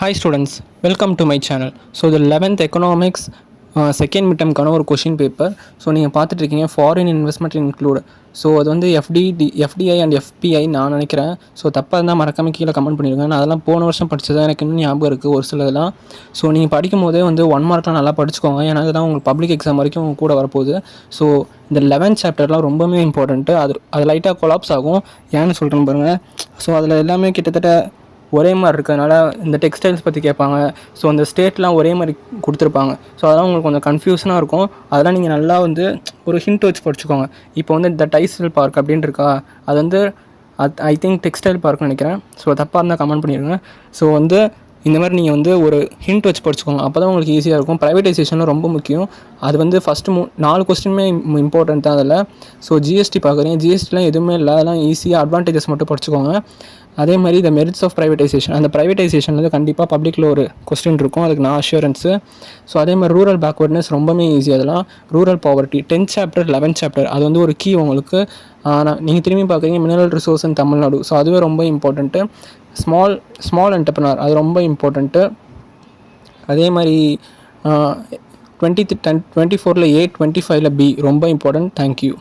Hi students, welcome to my channel. So the 11th economics second மிட்டம்க்கான ஒரு question paper. So நீங்கள் பார்த்துட்ருக்கீங்க foreign investment include. So அது வந்து எஃப்டிஐ அண்ட் எஃபிஐ நான் நினைக்கிறேன். ஸோ தப்பாக இருந்தால் மறக்காமல் கீழே கமெண்ட் பண்ணிடுங்க. நான் அதெல்லாம் போன வருஷம் படித்தது எனக்கு இன்னும் ஞாபகம் இருக்குது ஒரு சிலதெல்லாம். ஸோ நீங்கள் படிக்கும் போதே வந்து 1 மார்க்லாம் நல்லா படிச்சுக்கோங்க. ஏன்னா அதுதான் உங்களுக்கு பப்ளிக் எக்ஸாம் வரைக்கும் உங்க கூட வரப்போகுது. ஸோ இந்த 11th சாப்டர்லாம் ரொம்பவே இம்பார்ட்டண்ட்டு. அது லைட்டாக கொலாப்ஸ் ஆகும். ஏன்னு சொல்கிறேன்னு பாருங்கள். ஸோ அதில் எல்லாமே கிட்டத்தட்ட ஒரே மாதிரி இருக்கிறதுனால இந்த டெக்ஸ்டைல்ஸ் பற்றி கேட்பாங்க. ஸோ அந்த ஸ்டேட்லாம் ஒரே மாதிரி கொடுத்துருப்பாங்க. ஸோ அதெல்லாம் உங்களுக்கு கொஞ்சம் கன்ஃபியூஷனாக இருக்கும். அதெல்லாம் நீங்கள் நல்லா வந்து ஒரு ஹிண்ட் வச்சு படிச்சுக்கோங்க. இப்போ வந்து த டைஸ்டைல் பார்க் அப்படின்னு இருக்கா, அது வந்து ஐ திங்க் டெக்ஸ்டைல் பார்க்னு நினைக்கிறேன். ஸோ தப்பாக இருந்தால் கமெண்ட் பண்ணிடுங்க. ஸோ வந்து இந்த மாதிரி நீங்கள் வந்து ஒரு ஹிண்ட் வச்சு படிச்சுக்கோங்க. அப்போ தான் உங்களுக்கு ஈஸியாக இருக்கும். ப்ரைவேட்டைசேஷனும் ரொம்ப முக்கியம். அது வந்து ஃபஸ்ட்டு 4 கொஸ்டினுமே இம்பார்ட்டன்ட் தான் அதில். ஸோ ஜிஎஸ்டி பார்க்குறீங்க, ஜிஎஸ்டிலாம் எதுவுமே இல்லை, அதெல்லாம் ஈஸியாக அட்வான்டேஜஸ் மட்டும் படிச்சுக்கோங்க. அதே மாதிரி இந்த மெரிட்ஸ் ஆஃப் ப்ரைவேட்டைசேஷன், அந்த ப்ரைவேட்டைசேஷன் வந்து கண்டிப்பாக பப்ளிக்கில் ஒரு கொஸ்டின் இருக்கும், அதுக்கு நான் அஷூரன்ஸு. ஸோ அதே மாதிரி ரூரல் பேக்வர்ட்னஸ் ரொம்பவே ஈஸி. அதெல்லாம் rural poverty 10th chapter 11th chapter அது வந்து ஒரு கீ உங்களுக்கு. நீங்கள் திரும்பி பார்க்குறீங்க மினரல் ரிசோர்ஸ் இன் தமிழ்நாடு. ஸோ அதுவே ரொம்ப இம்பார்ட்டண்ட்டு. ஸ்மால் என்டர்ப்ரனர் அது ரொம்ப இம்பார்ட்டண்ட்டு. அதே மாதிரி 24ல் A, 25ல் B ரொம்ப இம்பார்ட்டன்ட். தேங்க்யூ.